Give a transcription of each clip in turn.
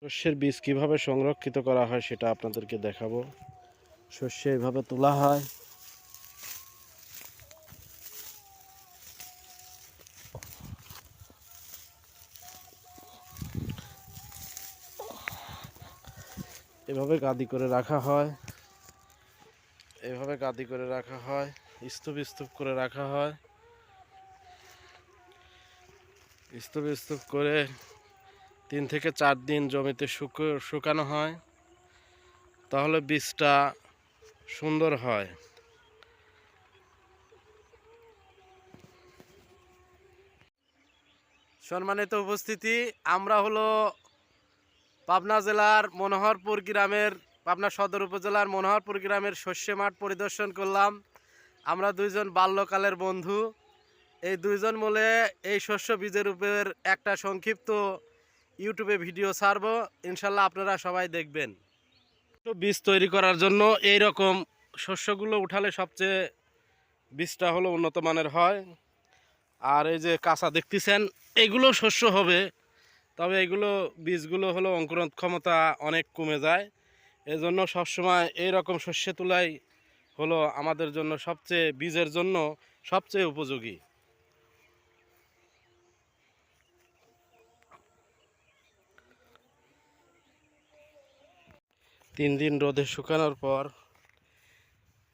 শস্যের বীজ কিভাবে সংরক্ষিত করা হয় সেটা আপনাদেরকে দেখাবো। শস্য এভাবে তোলা হয়, এভাবে গাদি করে রাখা হয়, স্তূপ স্তূপ করে রাখা হয়, স্তূপ স্তূপ করে 3 থেকে 4 দিন জমিতে শুকানো হয়, তাহলে বীজটা সুন্দর হয়। সম্মানিত উপস্থিতি, আমরা হলো পাবনা জেলার পাবনা সদর উপজেলার মনোহরপুর গ্রামের শস্য মাঠ পরিদর্শন করলাম। আমরা দুইজন বাল্যকালের বন্ধু। এই দুইজন মিলে এই শস্য বীজের উপর একটা সংক্ষিপ্ত ইউটিউবে ভিডিও ছাড়ব, ইনশাল্লাহ আপনারা সবাই দেখবেন। বীজ তৈরি করার জন্য এই রকম শস্যগুলো উঠালে সবচেয়ে বীজটা হলো উন্নত মানের হয়। আর এই যে কাঁচা দেখতেছেন, এগুলো শস্য হবে, তবে এগুলো বীজগুলো হলো অঙ্কুরণ ক্ষমতা অনেক কমে যায়। এজন্য সবসময় এই রকম শস্য তোলাই হলো আমাদের জন্য বীজের জন্য সবচেয়ে উপযোগী। তিন দিন রোদে শুকানোর পর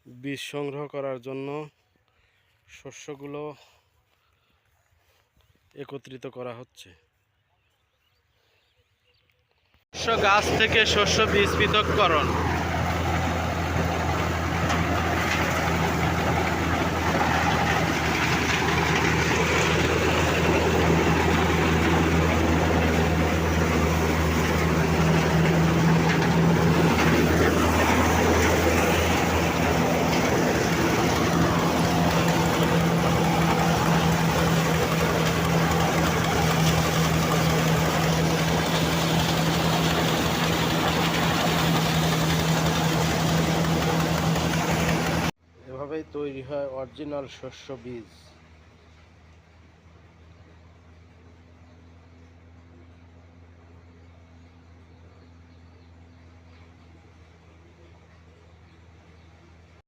বীজ সংগ্রহ করার জন্য শস্যগুলো একত্রিত করা হচ্ছে। শস্য গাছ থেকে শস্য বীজ পৃথককরণ। এভাবেই তৈরি হয় অরিজিনাল শস্য বীজ।